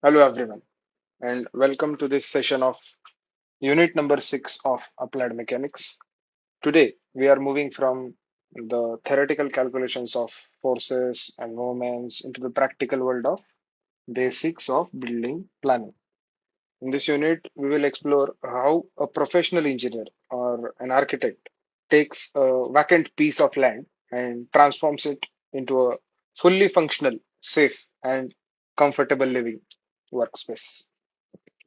Hello, everyone, and welcome to this session of unit number 6 of Applied Mechanics. Today, we are moving from the theoretical calculations of forces and moments into the practical world of basics of building planning. In this unit, we will explore how a professional engineer or an architect takes a vacant piece of land and transforms it into a fully functional, safe, and comfortable workspace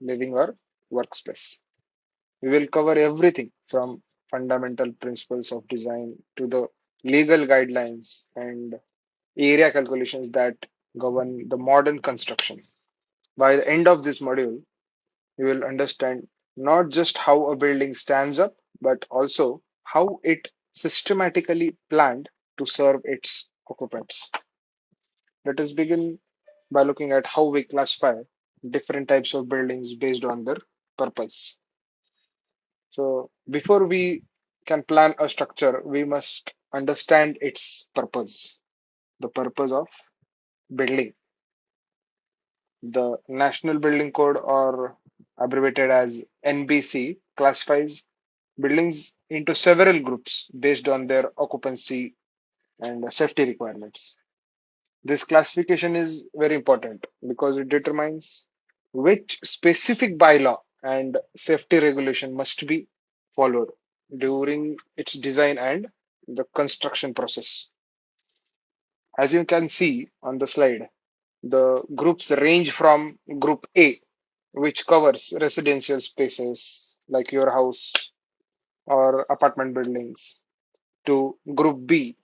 living or workspace. We will cover everything from fundamental principles of design to the legal guidelines and area calculations that govern the modern construction. By the end of this module, we will understand not just how a building stands up, but also how it systematically planned to serve its occupants. Let us begin by looking at how we classify different types of buildings based on their purpose. So before we can plan a structure, we must understand its purpose, the purpose of building. The National Building Code, or abbreviated as NBC, classifies buildings into several groups based on their occupancy and safety requirements. This classification is very important because it determines which specific bylaw and safety regulation must be followed during its design and the construction process. As you can see on the slide, the groups range from Group A, which covers residential spaces like your house or apartment buildings, to Group B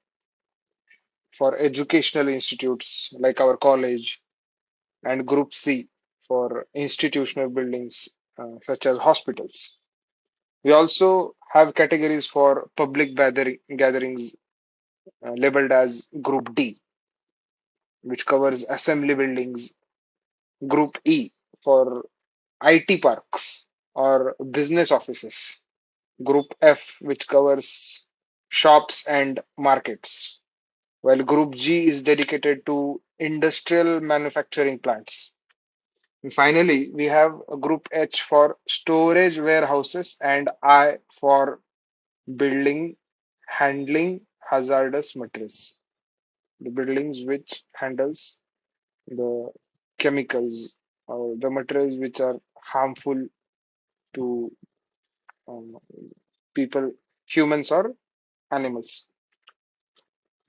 for educational institutes like our college, and Group C for institutional buildings such as hospitals. We also have categories for public gatherings labeled as Group D, which covers assembly buildings, Group E for IT parks or business offices, Group F, which covers shops and markets, while Group G is dedicated to industrial manufacturing plants. And finally, we have a Group H for storage warehouses and I for building handling hazardous materials. The buildings which handles the chemicals or the materials which are harmful to um, people, humans or animals.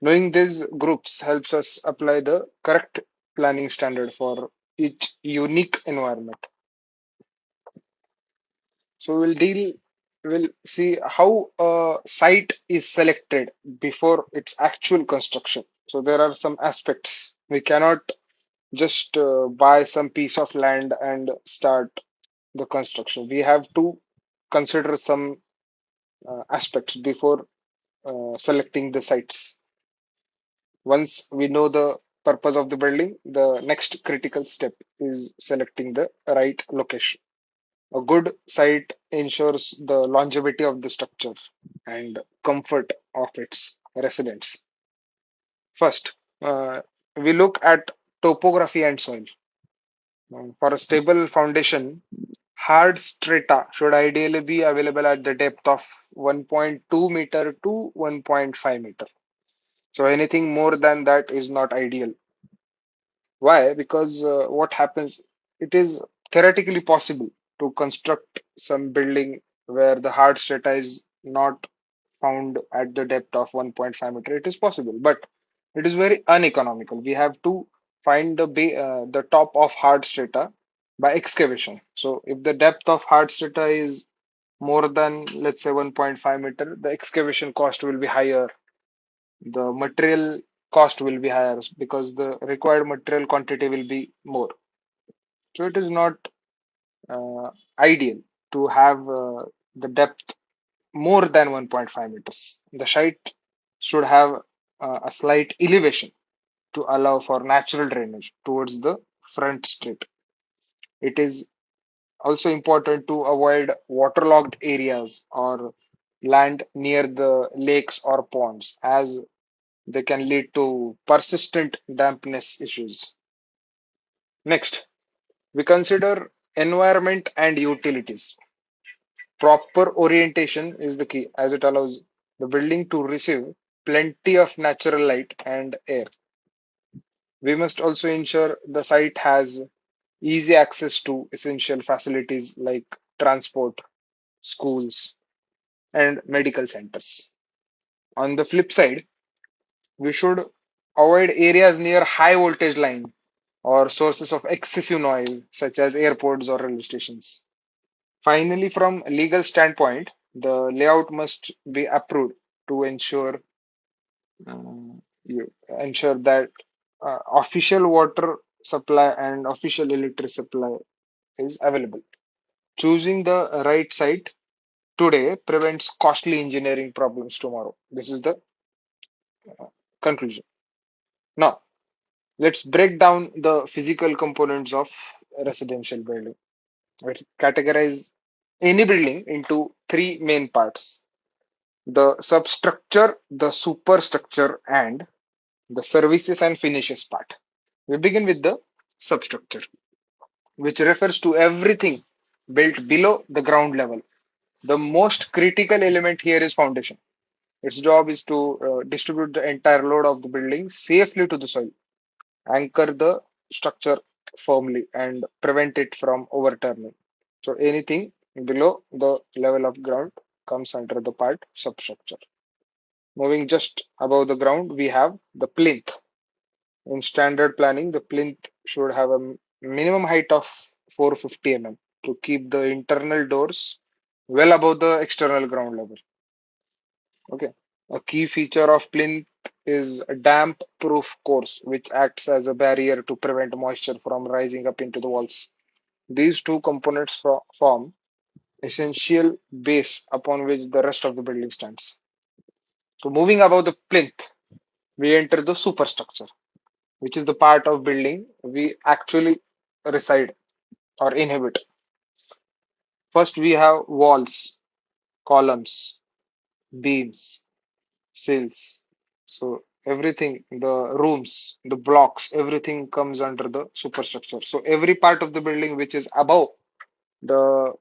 Knowing these groups helps us apply the correct planning standard for each unique environment. So we'll see how a site is selected before its actual construction. So there are some aspects. We cannot just buy some piece of land and start the construction. We have to consider some aspects before selecting the sites. Once we know the purpose of the building, the next critical step is selecting the right location. A good site ensures the longevity of the structure and comfort of its residents. First, we look at topography and soil. For a stable foundation, hard strata should ideally be available at the depth of 1.2 meter to 1.5 meter. So anything more than that is not ideal. Why? Because what happens, it is theoretically possible to construct some building where the hard strata is not found at the depth of 1.5 meter. It is possible, but it is very uneconomical. We have to find the top of hard strata by excavation. So if the depth of hard strata is more than, let's say, 1.5 meter, the excavation cost will be higher, the material cost will be higher because the required material quantity will be more. So it is not uh, ideal to have the depth more than 1.5 meters. The site should have a slight elevation to allow for natural drainage towards the front street. It is also important to avoid waterlogged areas or land near the lakes or ponds, as they can lead to persistent dampness issues. Next, We consider environment and utilities. Proper orientation is the key as it allows the building to receive plenty of natural light and air. We must also ensure the site has easy access to essential facilities like transport, schools, and medical centers. On the flip side, we should avoid areas near high voltage line or sources of excessive noise, such as airports or railway stations. Finally, from a legal standpoint, the layout must be approved to ensure that official water supply and official electric supply is available. Choosing the right site today prevents costly engineering problems tomorrow. This is the conclusion. Now, let's break down the physical components of a residential building. We categorize any building into three main parts: the substructure, the superstructure, and the services and finishes part. We begin with the substructure, which refers to everything built below the ground level. The most critical element here is foundation. Its job is to distribute the entire load of the building safely to the soil, anchor the structure firmly, and prevent it from overturning. So anything below the level of ground comes under the part substructure. Moving just above the ground, we have the plinth. In standard planning, the plinth should have a minimum height of 450 mm to keep the internal doors well above the external ground level. Okay. A key feature of plinth is a damp proof course, which acts as a barrier to prevent moisture from rising up into the walls. These two components form essential base upon which the rest of the building stands. So moving above the plinth, we enter the superstructure, which is the part of building we actually reside or inhabit. First, we have walls, columns, beams, sills. So everything, the rooms, the blocks, everything comes under the superstructure. So every part of the building which is above the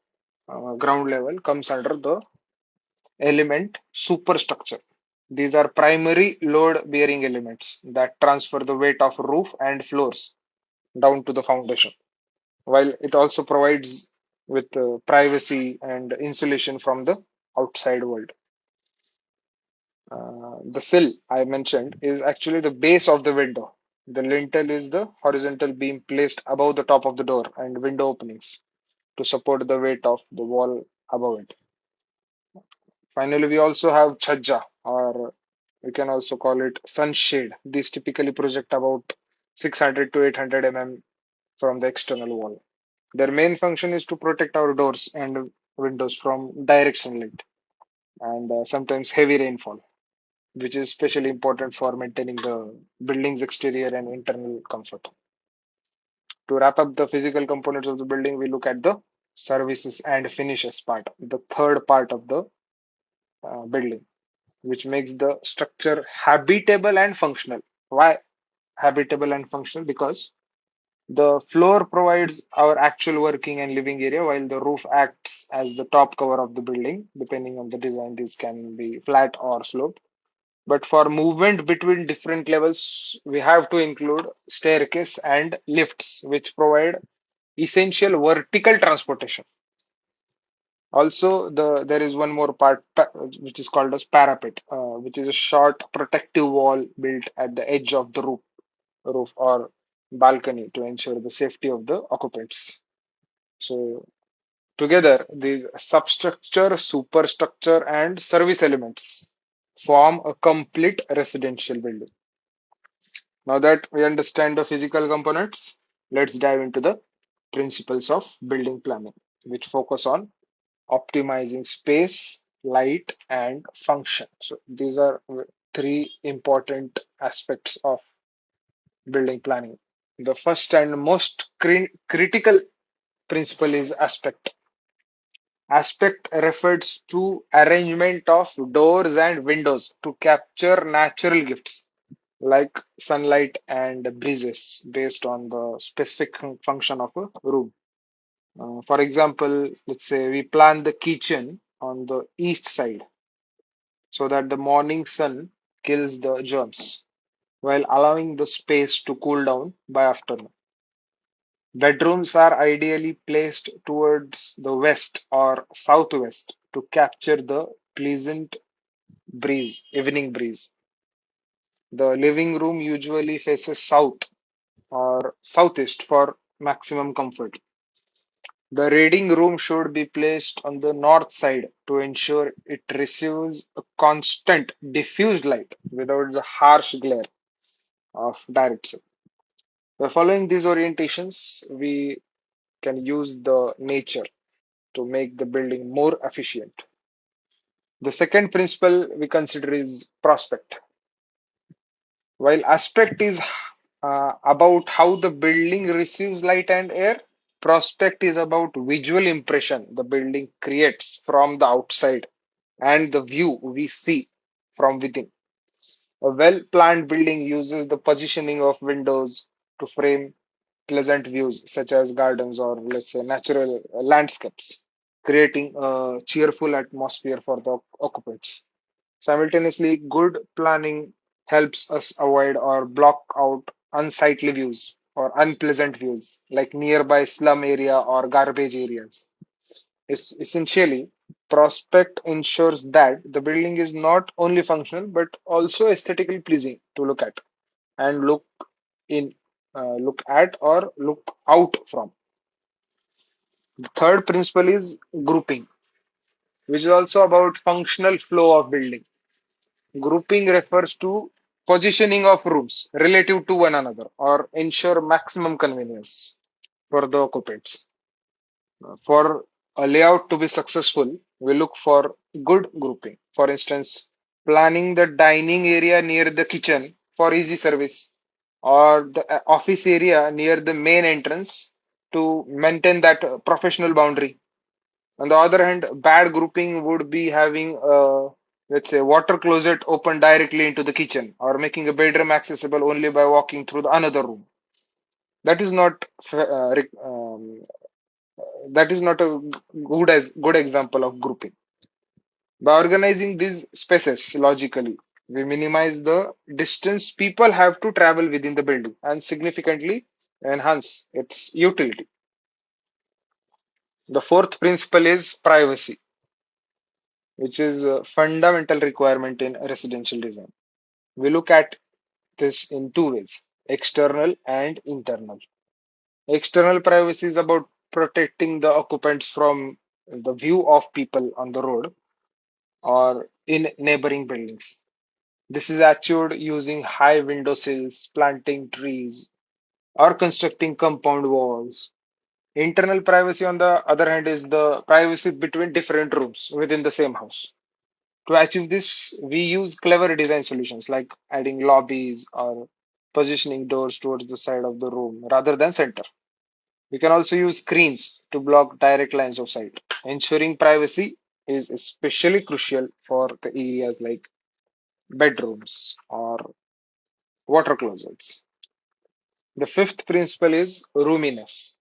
ground level comes under the element superstructure. These are primary load bearing elements that transfer the weight of roof and floors down to the foundation, while it also provides with privacy and insulation from the outside world. The sill I mentioned is actually the base of the window. The lintel is the horizontal beam placed above the top of the door and window openings to support the weight of the wall above it. Finally, we also have chhajja, or we can also call it sunshade. These typically project about 600 to 800 mm from the external wall. Their main function is to protect our doors and windows from direct sunlight and sometimes heavy rainfall, which is especially important for maintaining the building's exterior and internal comfort. To wrap up the physical components of the building, we look at the services and finishes part, the third part of the building, which makes the structure habitable and functional. Why habitable and functional? Because the floor provides our actual working and living area, while the roof acts as the top cover of the building. Depending on the design, this can be flat or sloped. But for movement between different levels, we have to include staircase and lifts, which provide essential vertical transportation. Also, there is one more part which is called as parapet, which is a short protective wall built at the edge of the roof or balcony to ensure the safety of the occupants. So together, these substructure, superstructure, and service elements form a complete residential building. Now that we understand the physical components, let's dive into the principles of building planning, which focus on optimizing space, light, and function. So these are three important aspects of building planning. The first and most critical principle is aspect. Aspect refers to arrangement of doors and windows to capture natural gifts like sunlight and breezes based on the specific function of a room. For example, let's say we plan the kitchen on the east side so that the morning sun kills the germs while allowing the space to cool down by afternoon. Bedrooms are ideally placed towards the west or southwest to capture the pleasant evening breeze. The living room usually faces south or southeast for maximum comfort. The reading room should be placed on the north side to ensure it receives a constant diffused light without the harsh glare of direct sun. By following these orientations, we can use the nature to make the building more efficient. The second principle we consider is prospect. While aspect is about how the building receives light and air, prospect is about visual impression the building creates from the outside and the view we see from within. A well-planned building uses the positioning of windows to frame pleasant views, such as gardens or, let's say, natural landscapes, creating a cheerful atmosphere for the occupants. Simultaneously, good planning helps us avoid or block out unsightly views or unpleasant views, like nearby slum area or garbage areas. Essentially, prospect ensures that the building is not only functional but also aesthetically pleasing to look at and in, look at or look out from. The third principle is grouping, which is also about functional flow of building. Grouping refers to positioning of rooms relative to one another or ensure maximum convenience for the occupants. For a layout to be successful, we look for good grouping. For instance, planning the dining area near the kitchen for easy service or the office area near the main entrance to maintain that professional boundary. On the other hand, bad grouping would be having a, let's say, water closet open directly into the kitchen or making a bedroom accessible only by walking through the another room. That is not that is not a good example of grouping. By organizing these spaces logically, we minimize the distance people have to travel within the building and significantly enhance its utility. The fourth principle is privacy, which is a fundamental requirement in residential design. We look at this in two ways, external and internal. External privacy is about protecting the occupants from the view of people on the road or in neighboring buildings. This is achieved using high window sills, planting trees, or constructing compound walls. Internal privacy, on the other hand, is the privacy between different rooms within the same house. To achieve this, we use clever design solutions like adding lobbies or positioning doors towards the side of the room rather than center. We can also use screens to block direct lines of sight. Ensuring privacy is especially crucial for the areas like bedrooms or water closets. The fifth principle is roominess.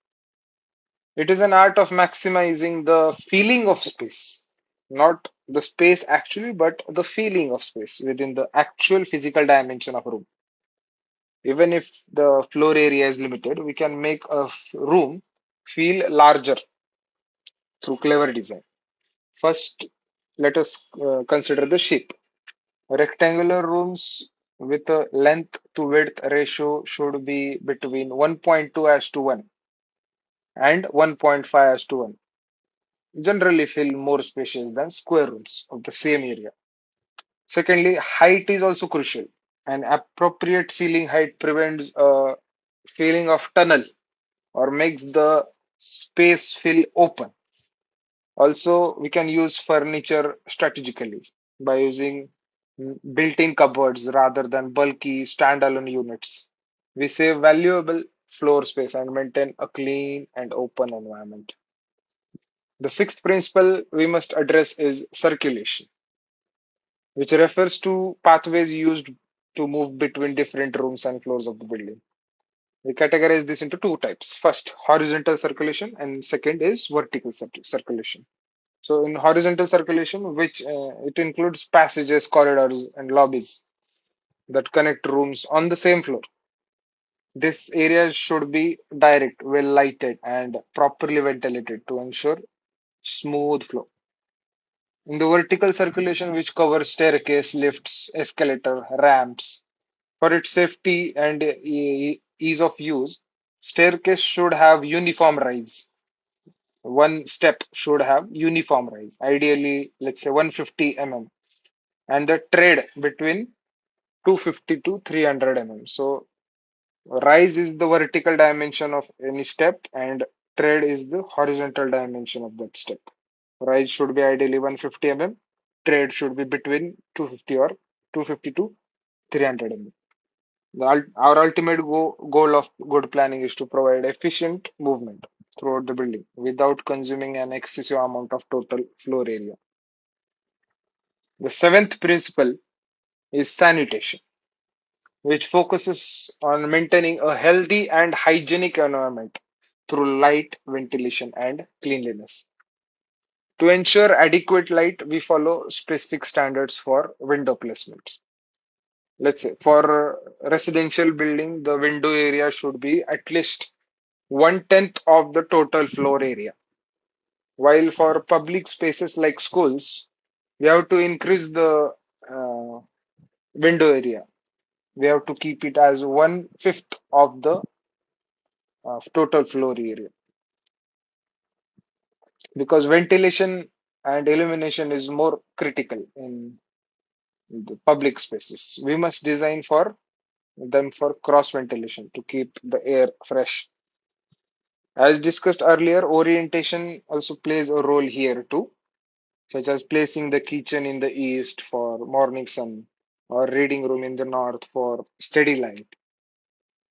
It is an art of maximizing the feeling of space, not the space actually, but the feeling of space within the actual physical dimension of a room. Even if the floor area is limited, we can make a room feel larger through clever design. First, let us consider the shape. Rectangular rooms with a length to width ratio should be between 1.2 as to 1 and 1.5 as to 1. Generally feel more spacious than square rooms of the same area. Secondly, height is also crucial. An appropriate ceiling height prevents a feeling of tunnel or makes the space feel open. Also, we can use furniture strategically by using built-in cupboards rather than bulky standalone units. We save valuable floor space and maintain a clean and open environment. The sixth principle we must address is circulation, which refers to pathways used to move between different rooms and floors of the building. We categorize this into two types. First, horizontal circulation, and second is vertical circulation. So, in horizontal circulation, which it includes passages, corridors, and lobbies that connect rooms on the same floor. This area should be direct, well lighted, and properly ventilated to ensure smooth flow. In the vertical circulation, which covers staircase, lifts, escalator, ramps, for its safety and ease of use, staircase should have uniform rise. One step should have uniform rise, ideally, let's say 150 mm, and the tread between 250 to 300 mm. So, rise is the vertical dimension of any step, and tread is the horizontal dimension of that step. Rise should be ideally 150 mm, tread should be between 250 or 250 to 300 mm. Our ultimate goal of good planning is to provide efficient movement throughout the building without consuming an excessive amount of total floor area. The seventh principle is sanitation, which focuses on maintaining a healthy and hygienic environment through light, ventilation, and cleanliness. To ensure adequate light, we follow specific standards for window placements. Let's say for residential building, the window area should be at least 1/10 of the total floor area. While for public spaces like schools, we have to increase the uh, window area. We have to keep it as 1/5 of the total floor area because ventilation and illumination is more critical in the public spaces. We must design for them for cross ventilation to keep the air fresh. As discussed earlier, orientation also plays a role here too, such as placing the kitchen in the east for morning sun or reading room in the north for steady light.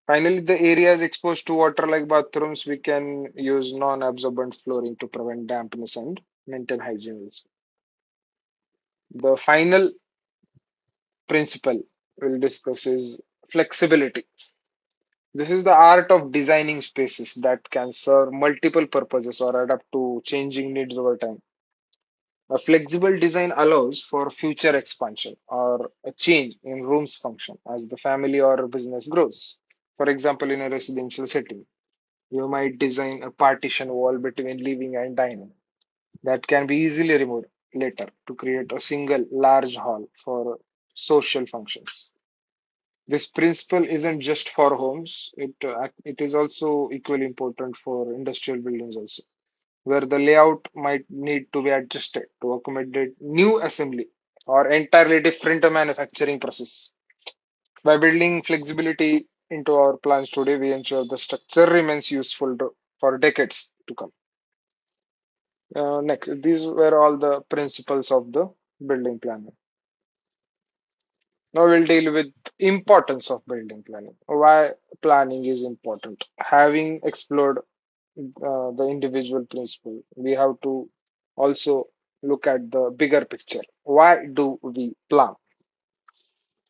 Finally, the areas exposed to water like bathrooms, we can use non-absorbent flooring to prevent dampness and maintain hygiene. The final principle we'll discuss is flexibility. This is the art of designing spaces that can serve multiple purposes or adapt to changing needs over time. A flexible design allows for future expansion or a change in room's function as the family or business grows. For example, in a residential setting, you might design a partition wall between living and dining that can be easily removed later to create a single large hall for social functions. This principle isn't just for homes, it is also equally important for industrial buildings also, where the layout might need to be adjusted to accommodate new assembly or entirely different manufacturing process. By building flexibility into our plans today, we ensure the structure remains useful for decades to come. Next, these were all the principles of the building planning. Now we'll deal with importance of building planning. Why planning is important. Having explored the individual principle, we have to also look at the bigger picture. Why do we plan?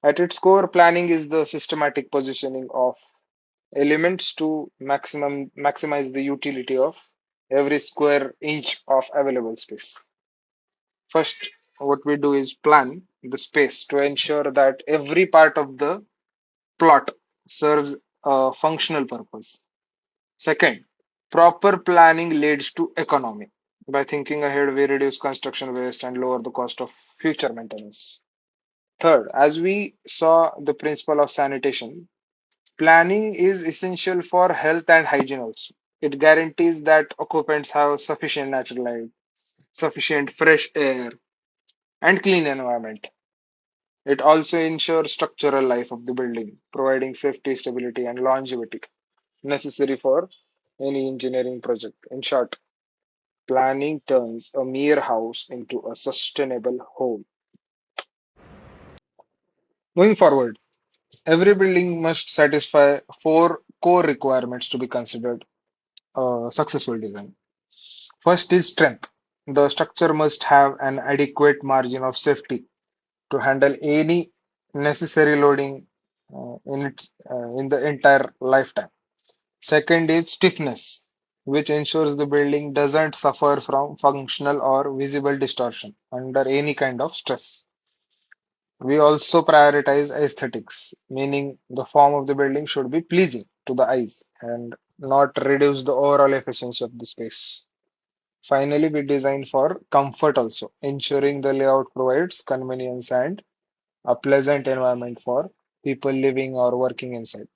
At its core, planning is the systematic positioning of elements to maximize the utility of every square inch of available space. First, what we do is plan the space to ensure that every part of the plot serves a functional purpose. Second, proper planning leads to economy. By thinking ahead, we reduce construction waste and lower the cost of future maintenance. Third, as we saw the principle of sanitation, planning is essential for health and hygiene also. It guarantees that occupants have sufficient natural light, sufficient fresh air, and clean environment. It also ensures structural life of the building, providing safety, stability, and longevity necessary for any engineering project. In short, planning turns a mere house into a sustainable home. Moving forward, every building must satisfy four core requirements to be considered a successful design. First is strength. The structure must have an adequate margin of safety to handle any necessary loading in the entire lifetime. Second is stiffness, which ensures the building doesn't suffer from functional or visible distortion under any kind of stress. We also prioritize aesthetics, meaning the form of the building should be pleasing to the eyes and not reduce the overall efficiency of the space. Finally, we design for comfort also, ensuring the layout provides convenience and a pleasant environment for people living or working inside.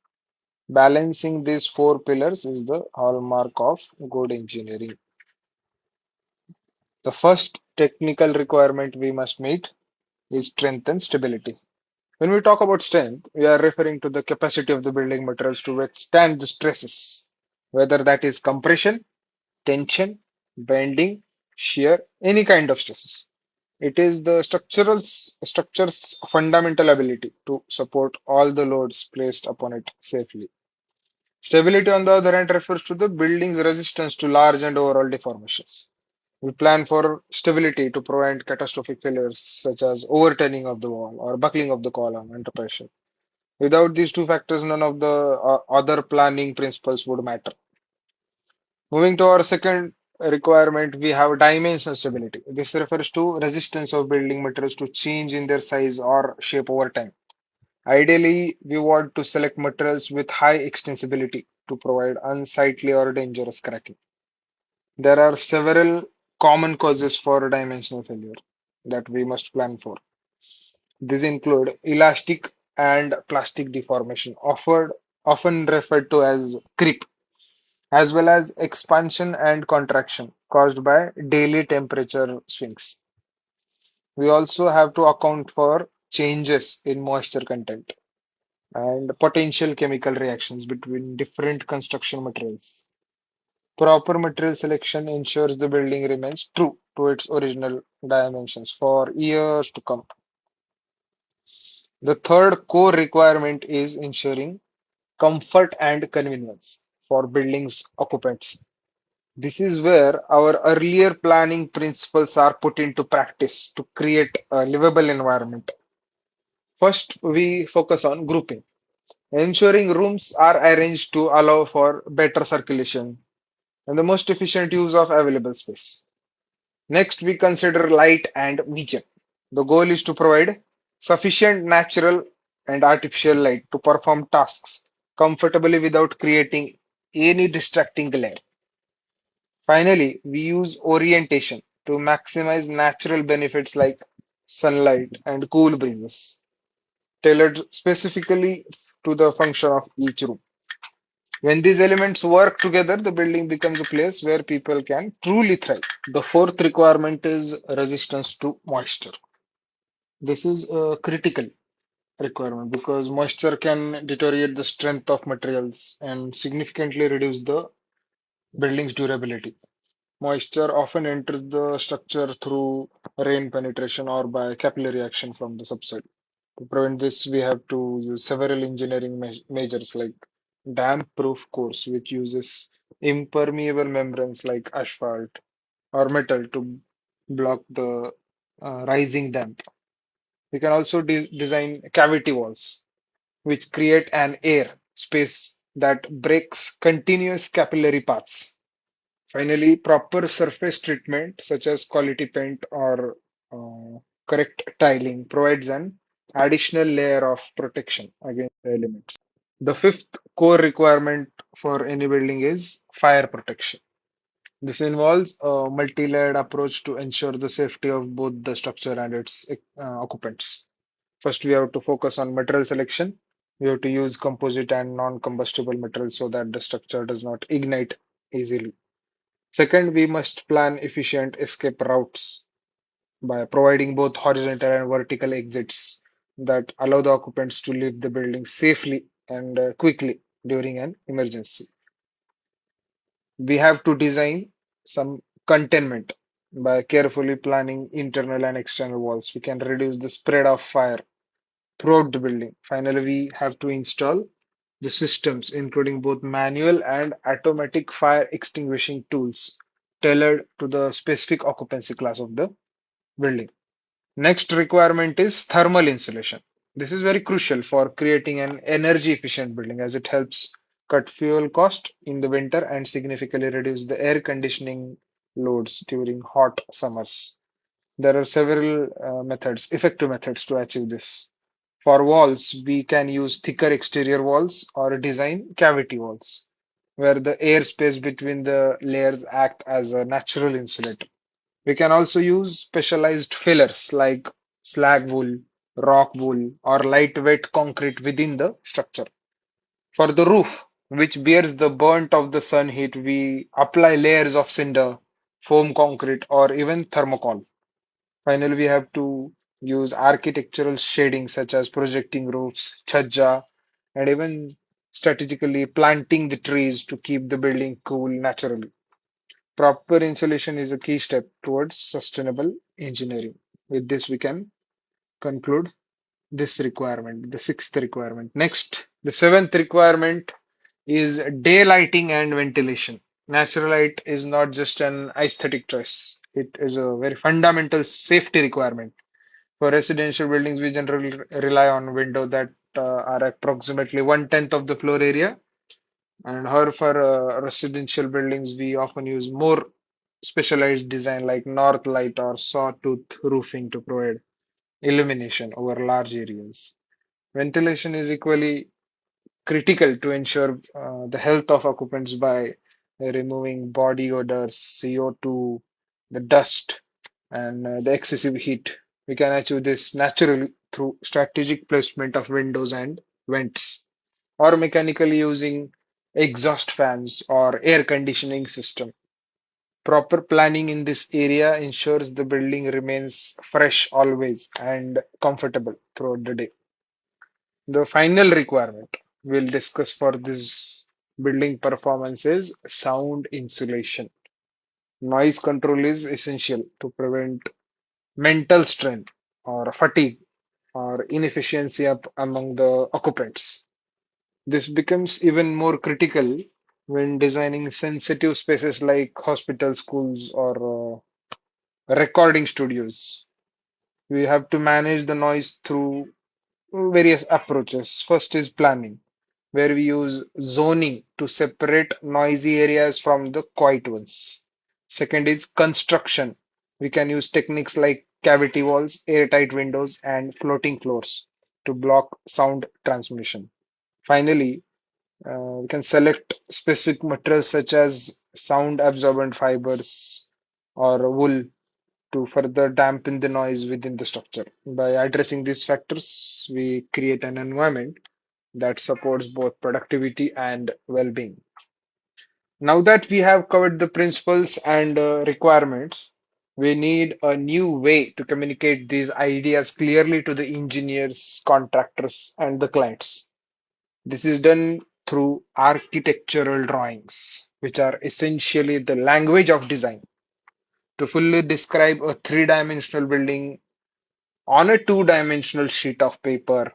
Balancing these four pillars is the hallmark of good engineering. The first technical requirement we must meet is strength and stability. When we talk about strength, we are referring to the capacity of the building materials to withstand the stresses, whether that is compression, tension, bending, shear, any kind of stresses. It is the structure's fundamental ability to support all the loads placed upon it safely. Stability, on the other hand, refers to the building's resistance to large and overall deformations. We plan for stability to prevent catastrophic failures such as overturning of the wall or buckling of the column under pressure. Without these two factors, none of the other planning principles would matter. Moving to our second requirement, we have dimension stability. This refers to resistance of building materials to change in their size or shape over time. Ideally, we want to select materials with high extensibility to provide unsightly or dangerous cracking. There are several common causes for dimensional failure that we must plan for. These include elastic and plastic deformation, often referred to as creep, as well as expansion and contraction caused by daily temperature swings. We also have to account for changes in moisture content and potential chemical reactions between different construction materials. Proper material selection ensures the building remains true to its original dimensions for years to come. The third core requirement is ensuring comfort and convenience for building's occupants. This is where our earlier planning principles are put into practice to create a livable environment. First, we focus on grouping, ensuring rooms are arranged to allow for better circulation and the most efficient use of available space. Next, we consider light and vision. The goal is to provide sufficient natural and artificial light to perform tasks comfortably without creating any distracting glare. Finally, we use orientation to maximize natural benefits like sunlight and cool breezes, tailored specifically to the function of each room. When these elements work together, the building becomes a place where people can truly thrive. The fourth requirement is resistance to moisture. This is a critical requirement because moisture can deteriorate the strength of materials and significantly reduce the building's durability. Moisture often enters the structure through rain penetration or by capillary action from the subside. To prevent this, we have to use several engineering measures like damp-proof course, which uses impermeable membranes like asphalt or metal to block the rising damp. We can also design cavity walls, which create an air space that breaks continuous capillary paths. Finally, proper surface treatment, such as quality paint or correct tiling, provides an additional layer of protection against the elements. The fifth core requirement for any building is fire protection. This involves a multi-layered approach to ensure the safety of both the structure and its occupants. First, we have to focus on material selection. We have to use composite and non-combustible materials so that the structure does not ignite easily. Second, we must plan efficient escape routes by providing both horizontal and vertical exits that allow the occupants to leave the building safely and quickly during an emergency. We have to design some containment by carefully planning internal and external walls. We can reduce the spread of fire throughout the building. Finally, we have to install the systems, including both manual and automatic fire extinguishing tools tailored to the specific occupancy class of the building. Next requirement is thermal insulation. This is very crucial for creating an energy efficient building as it helps cut fuel cost in the winter and significantly reduce the air conditioning loads during hot summers. There are several effective methods to achieve this. For walls, we can use thicker exterior walls or design cavity walls, where the air space between the layers act as a natural insulator. We can also use specialized fillers like slag wool, rock wool, or lightweight concrete within the structure. For the roof, which bears the burnt of the sun heat, we apply layers of cinder, foam concrete, or even thermocol. Finally, we have to use architectural shading such as projecting roofs, chhajja, and even strategically planting the trees to keep the building cool naturally. Proper insulation is a key step towards sustainable engineering. With this, we can conclude this requirement, the sixth requirement. Next, the seventh requirement is daylighting and ventilation. Natural light is not just an aesthetic choice, it is a very fundamental safety requirement. For residential buildings, we generally rely on windows that are approximately one-tenth of the floor area. And however, for residential buildings, we often use more specialized design like north light or sawtooth roofing to provide illumination over large areas. Ventilation is equally critical to ensure the health of occupants by removing body odors, CO2, the dust, and the excessive heat. We can achieve this naturally through strategic placement of windows and vents, or mechanically using exhaust fans or air conditioning system. Proper planning in this area ensures the building remains fresh always and comfortable throughout the day. The final requirement we'll discuss for this building performance is sound insulation. Noise control is essential to prevent mental strain or fatigue or inefficiency among the occupants. This becomes even more critical when designing sensitive spaces like hospitals, schools, or recording studios. We have to manage the noise through various approaches. First is planning, where we use zoning to separate noisy areas from the quiet ones. Second is construction. We can use techniques like cavity walls, airtight windows, and floating floors to block sound transmission. Finally, we can select specific materials such as sound absorbent fibers or wool to further dampen the noise within the structure. By addressing these factors, we create an environment that supports both productivity and well-being. Now that we have covered the principles and requirements, we need a new way to communicate these ideas clearly to the engineers, contractors, and the clients. This is done through architectural drawings, which are essentially the language of design. To fully describe a three-dimensional building on a two-dimensional sheet of paper,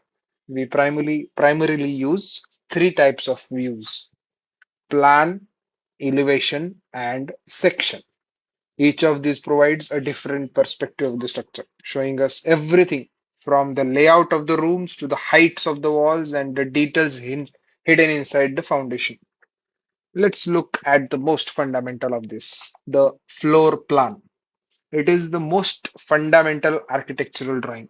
we primarily use three types of views: plan, elevation, and section. Each of these provides a different perspective of the structure, showing us everything from the layout of the rooms to the heights of the walls and the details hidden inside the foundation. Let's look at the most fundamental of this, the floor plan. It is the most fundamental architectural drawing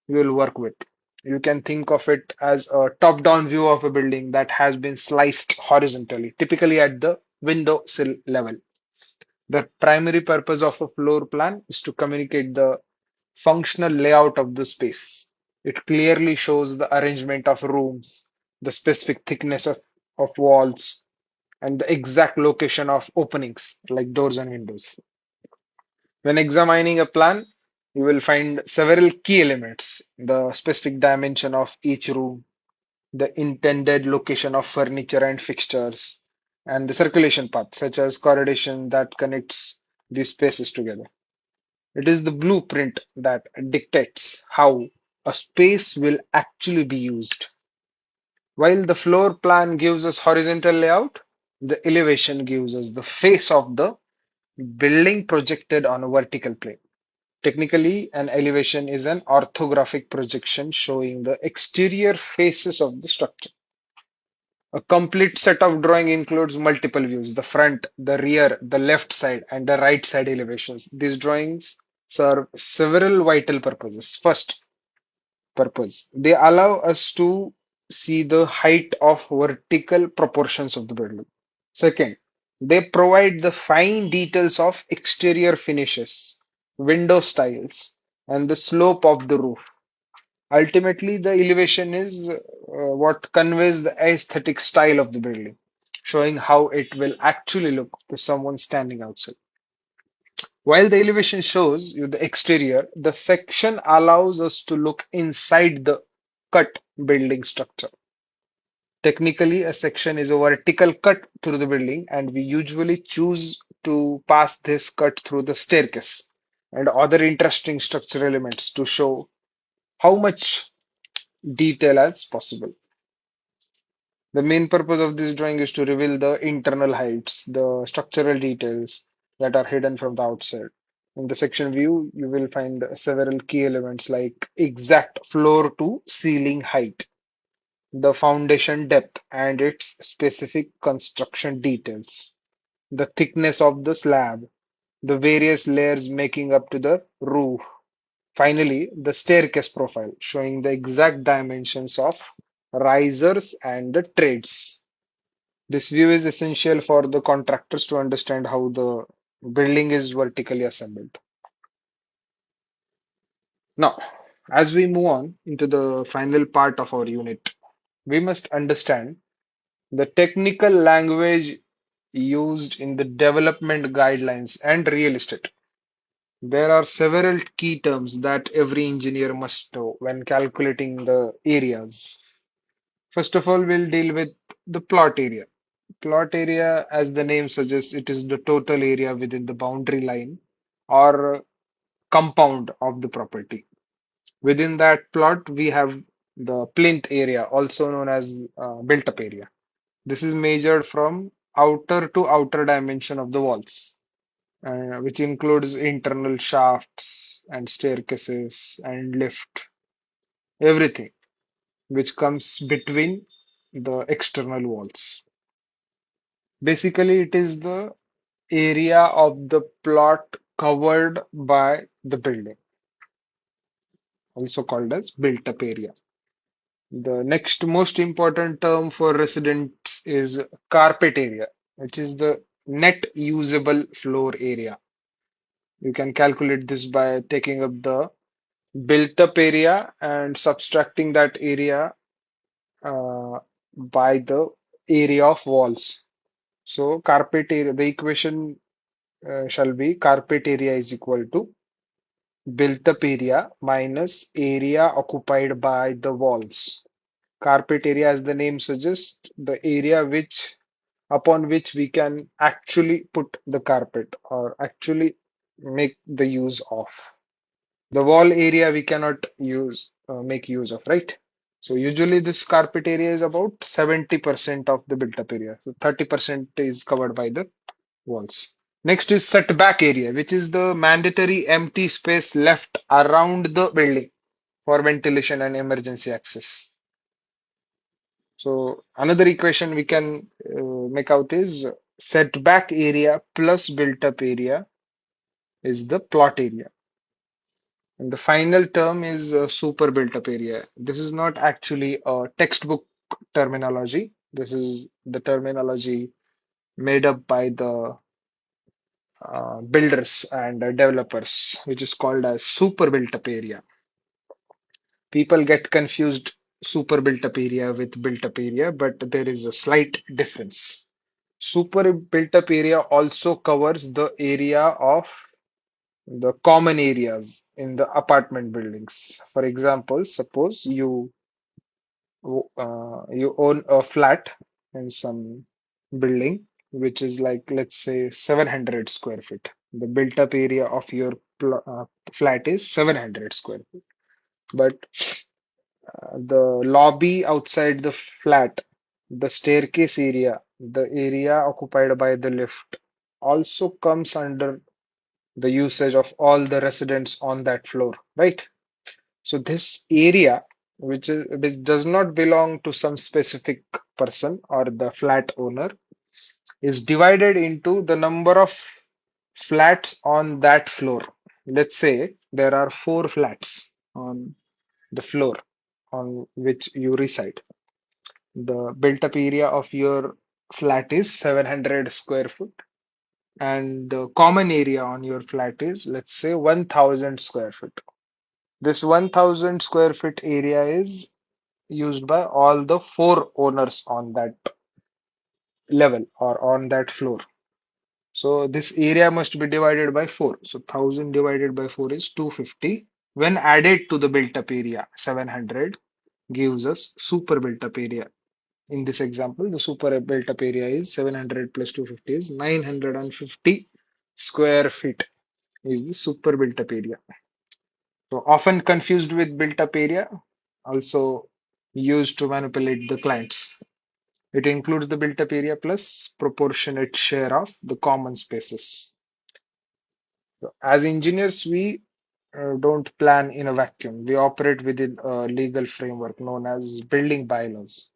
you will work with. You can think of it as a top-down view of a building that has been sliced horizontally, typically at the window sill level. The primary purpose of a floor plan is to communicate the functional layout of the space. It clearly shows the arrangement of rooms, the specific thickness of walls, and the exact location of openings like doors and windows. When examining a plan, you will find several key elements: the specific dimension of each room, the intended location of furniture and fixtures, and the circulation path, such as correlation that connects these spaces together. It is the blueprint that dictates how a space will actually be used. While the floor plan gives us horizontal layout, the elevation gives us the face of the building projected on a vertical plane. Technically, an elevation is an orthographic projection showing the exterior faces of the structure. A complete set of drawing includes multiple views, the front, the rear, the left side, and the right side elevations. These drawings serve several vital purposes. First purpose, they allow us to see the height of vertical proportions of the building. Second, they provide the fine details of exterior finishes, window styles, and the slope of the roof. Ultimately, the elevation is what conveys the aesthetic style of the building, showing how it will actually look to someone standing outside. While the elevation shows you the exterior, the section allows us to look inside the cut building structure. Technically, a section is a vertical cut through the building, and we usually choose to pass this cut through the staircase and other interesting structural elements to show how much detail as possible. The main purpose of this drawing is to reveal the internal heights, the structural details that are hidden from the outside. In the section view, you will find several key elements like exact floor to ceiling height, the foundation depth and its specific construction details, the thickness of the slab, the various layers making up to the roof. Finally, the staircase profile showing the exact dimensions of risers and the trades. This view is essential for the contractors to understand how the building is vertically assembled. Now, as we move on into the final part of our unit, we must understand the technical language used in the development guidelines and real estate. There are several key terms that every engineer must know when calculating the areas. First of all, we'll deal with the plot area. Plot area, as the name suggests, it is the total area within the boundary line or compound of the property. Within that plot, we have the plinth area, also known as built-up area. This is measured from outer to outer dimension of the walls, which includes internal shafts and staircases and lift, everything which comes between the external walls. Basically, it is the area of the plot covered by the building, also called as built-up area. The next most important term for residents is carpet area, which is the net usable floor area. You can calculate this by taking up the built-up area and subtracting that area uh, by the area of walls. So carpet area, the equation shall be carpet area is equal to built-up area minus area occupied by the walls. Carpet area, as the name suggests, the area which upon which we can actually put the carpet or actually make the use of. The wall area we cannot make use of, right? So usually this carpet area is about 70% of the built-up area. So 30% is covered by the walls. Next is setback area, which is the mandatory empty space left around the building for ventilation and emergency access. So another equation we can make out is setback area plus built-up area is the plot area. And the final term is super built-up area. This is not actually a textbook terminology. This is the terminology made up by the builders and developers, which is called as super built-up area. People get confused super built-up area with built-up area, but there is a slight difference. Super built-up area also covers the area of the common areas in the apartment buildings. For example, suppose you own a flat in some building which is like, let's say, 700 square feet. The built-up area of your flat is 700 square feet, but the lobby outside the flat, the staircase area, the area occupied by the lift also comes under the usage of all the residents on that floor, right? So this area, which does not belong to some specific person or the flat owner, is divided into the number of flats on that floor. Let's say there are four flats on the floor on which you reside. The built-up area of your flat is 700 square foot, and the common area on your flat is, let's say, 1000 square foot. This 1000 square feet area is used by all the four owners on that level or on that floor. So this area must be divided by 4. So 1000 divided by 4 is 250. When added to the built up area, 700 gives us super built up area. In this example, the super built up area is 700 plus 250 is 950 square feet is the super built up area. So often confused with built up area, also used to manipulate the clients. It includes the built up area plus proportionate share of the common spaces. So as engineers, we don't plan in a vacuum. We operate within a legal framework known as building bylaws.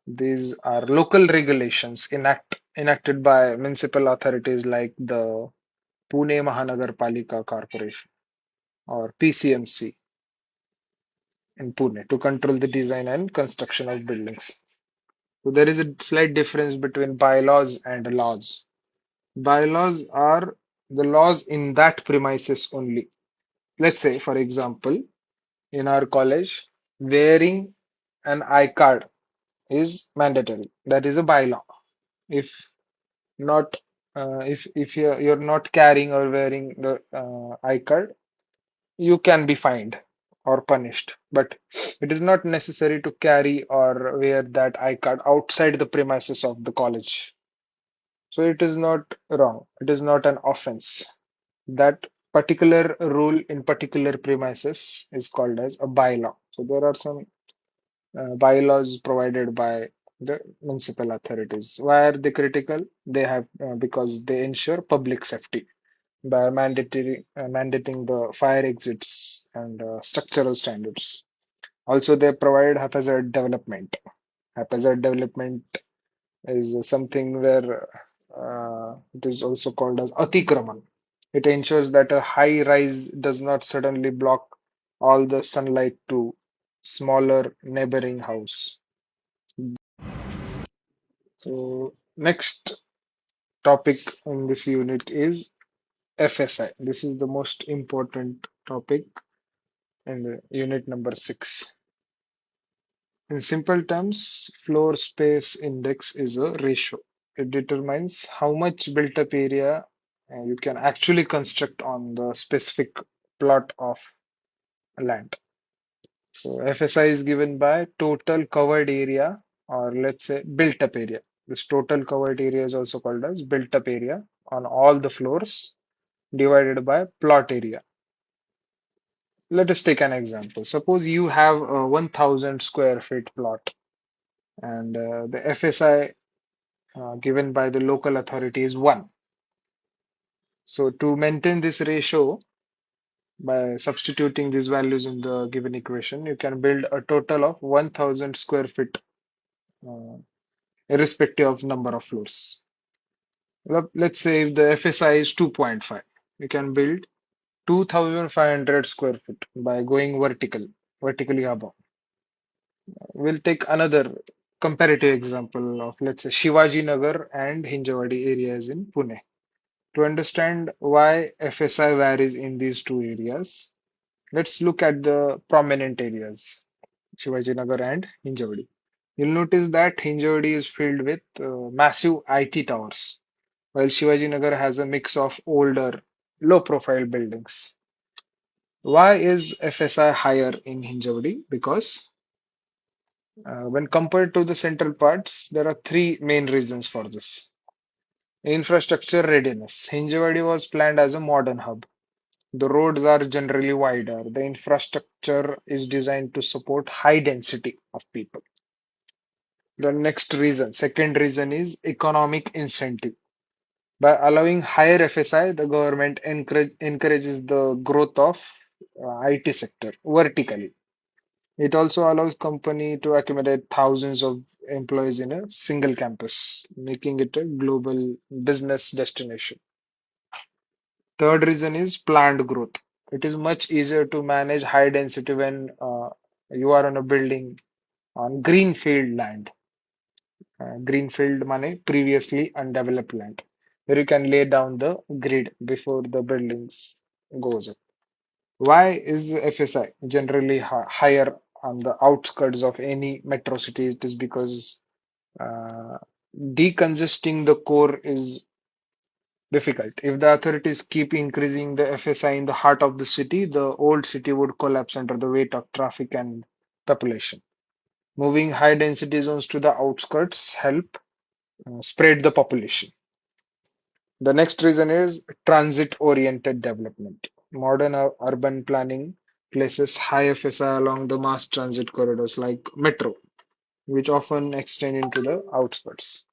These are local regulations enacted by municipal authorities like the Pune Mahanagarpalika Corporation or PCMC in Pune to control the design and construction of buildings. So there is a slight difference between bylaws and laws. Bylaws are the laws in that premises only. Let's say, for example, in our college, wearing an I card is mandatory. That is a bylaw. If not, if you're not carrying or wearing the I card, you can be fined or punished. But it is not necessary to carry or wear that I card outside the premises of the college. So it is not wrong. It is not an offense. That particular rule in particular premises is called as a bylaw. So there are some bylaws provided by the municipal authorities. Why are they critical? They have because they ensure public safety by mandating the fire exits and structural standards. Also, they provide haphazard development. Haphazard development is something where it is also called as atikraman. It ensures that a high rise does not suddenly block all the sunlight to smaller neighboring house. So next topic in this unit is FSI. This is the most important topic in the unit number 6. In simple terms, floor space index is a ratio. It determines how much built-up area you can actually construct on the specific plot of land. So FSI is given by total covered area, or let's say built-up area. This total covered area is also called as built-up area on all the floors divided by plot area. Let us take an example. Suppose you have a 1000 square feet plot and the FSI given by the local authority is 1. So to maintain this ratio, by substituting these values in the given equation, you can build a total of 1000 square feet, uh, irrespective of number of floors. Let's say if the FSI is 2.5, you can build 2500 square feet by going vertically above. We'll take another comparative example of, let's say, Shivaji Nagar and Hinjawadi areas in Pune. To understand why FSI varies in these two areas, let's look at the prominent areas, Shivaji Nagar and Hinjawadi. You'll notice that Hinjawadi is filled with massive IT towers, while Shivaji Nagar has a mix of older, low-profile buildings. Why is FSI higher in Hinjawadi? Because when compared to the central parts, there are three main reasons for this. Infrastructure readiness. Hinjawadi was planned as a modern hub. The roads are generally wider. The infrastructure is designed to support high density of people. The next reason, second reason is economic incentive. By allowing higher FSI, the government encourages the growth of IT sector vertically. It also allows company to accommodate thousands of employees in a single campus, making it a global business destination. Third reason is planned growth. It is much easier to manage high density when you are on a building on greenfield land. Greenfield money, previously undeveloped land, where you can lay down the grid before the buildings goes up. Why is FSI generally higher on the outskirts of any metro city? It is because uh, decongesting the core is difficult. If the authorities keep increasing the FSI in the heart of the city, the old city would collapse under the weight of traffic and population. Moving high density zones to the outskirts help spread the population. The next reason is transit-oriented development. Modern urban planning places high FSI along the mass transit corridors like metro, which often extend into the outskirts.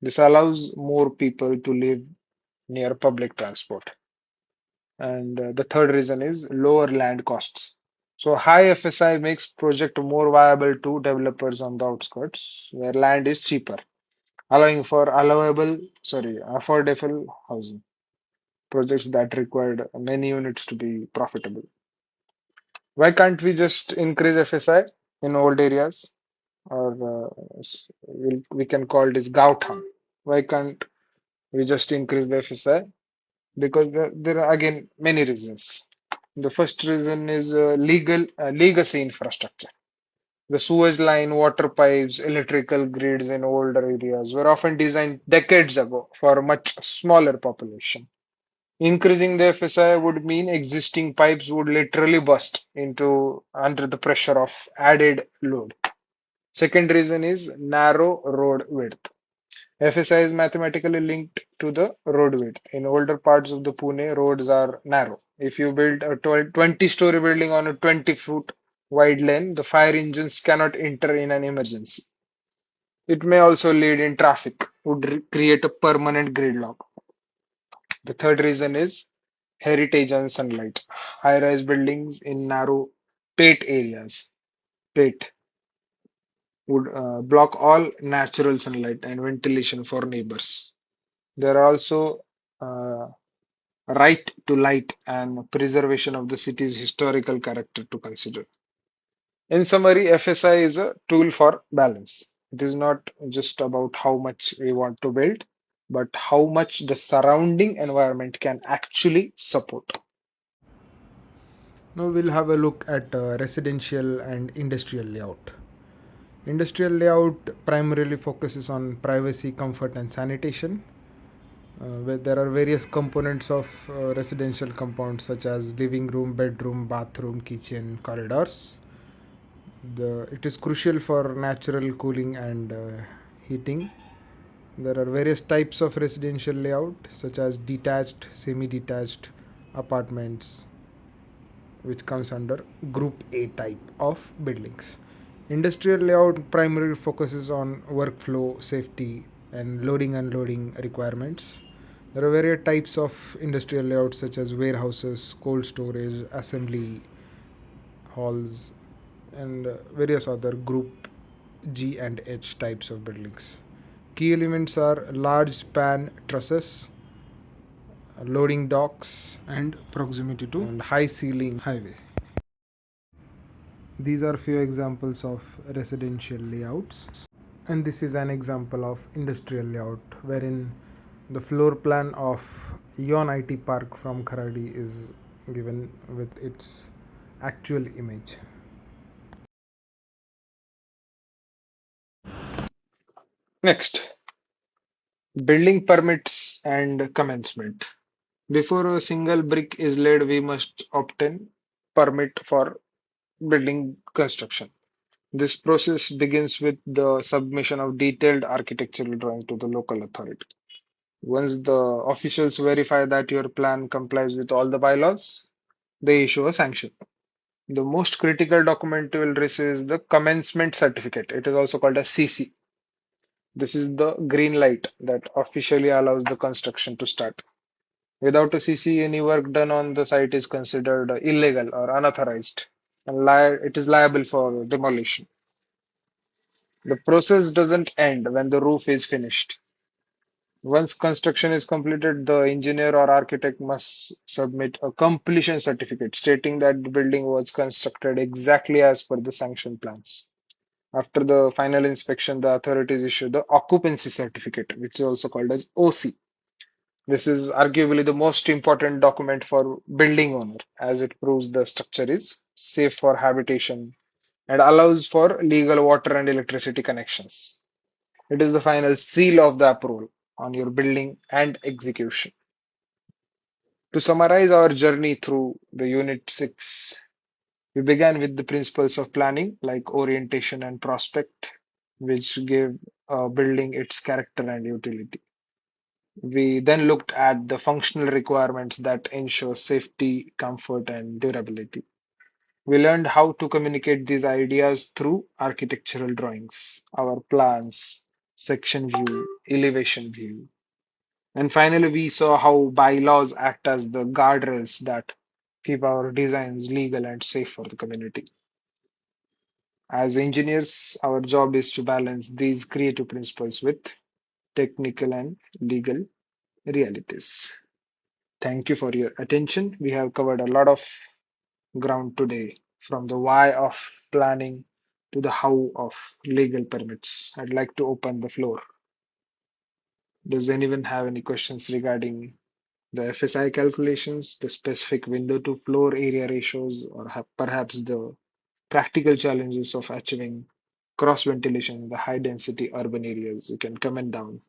This allows more people to live near public transport. And the third reason is lower land costs. So high FSI makes project more viable to developers on the outskirts, where land is cheaper, allowing for affordable housing. Projects that required many units to be profitable. Why can't we just increase FSI in old areas, or we can call this Gautam? Why can't we just increase the FSI? Because there are again many reasons. The first reason is legacy infrastructure. The sewage line, water pipes, electrical grids in older areas were often designed decades ago for a much smaller population. Increasing the FSI would mean existing pipes would literally burst into under the pressure of added load. Second reason is narrow road width. FSI is mathematically linked to the road width. In older parts of the Pune, roads are narrow. If you build a 20-story building on a 20-foot wide lane, the fire engines cannot enter in an emergency. It may also lead in traffic, would create a permanent gridlock. The third reason is heritage and sunlight. High-rise buildings in narrow pate areas, pate, would block all natural sunlight and ventilation for neighbors. There are also uh, right to light and preservation of the city's historical character to consider. In summary, FSI is a tool for balance. It is not just about how much we want to build, but how much the surrounding environment can actually support. Now we'll have a look at residential and industrial layout. Industrial layout primarily focuses on privacy, comfort, and sanitation, where there are various components of residential compounds such as living room, bedroom, bathroom, kitchen, corridors. It is crucial for natural cooling and heating. There are various types of residential layout such as detached, semi-detached apartments, which comes under Group A type of buildings. Industrial layout primarily focuses on workflow, safety, and loading unloading requirements. There are various types of industrial layouts such as warehouses, cold storage, assembly halls, and various other Group G and H types of buildings. Key elements are large span trusses, loading docks, and proximity to and high ceiling highway. These are few examples of residential layouts, and this is an example of industrial layout wherein the floor plan of Yon IT Park from Kharadi is given with its actual image. Next, building permits and commencement. Before a single brick is laid, we must obtain permit for building construction. This process begins with the submission of detailed architectural drawing to the local authority. Once the officials verify that your plan complies with all the bylaws, they issue a sanction. The most critical document you will receive is the commencement certificate. It is also called a CC. This is the green light that officially allows the construction to start. Without a CC, any work done on the site is considered illegal or unauthorized, and it is liable for demolition. The process doesn't end when the roof is finished. Once construction is completed, the engineer or architect must submit a completion certificate stating that the building was constructed exactly as per the sanction plans. After the final inspection, the authorities issue the occupancy certificate, which is also called as OC. This is arguably the most important document for building owner as it proves the structure is safe for habitation and allows for legal water and electricity connections. It is the final seal of the approval on your building and execution. To summarize our journey through the Unit 6, we began with the principles of planning like orientation and prospect, which gave a building its character and utility. We then looked at the functional requirements that ensure safety, comfort, and durability. We learned how to communicate these ideas through architectural drawings, our plans, section view, elevation view. And finally, we saw how bylaws act as the guardrails that keep our designs legal and safe for the community. As engineers, our job is to balance these creative principles with technical and legal realities. Thank you for your attention. We have covered a lot of ground today, from the why of planning to the how of legal permits. I'd like to open the floor. Does anyone have any questions regarding the FSI calculations, the specific window to floor area ratios, or perhaps the practical challenges of achieving cross ventilation in the high density urban areas? You can comment down.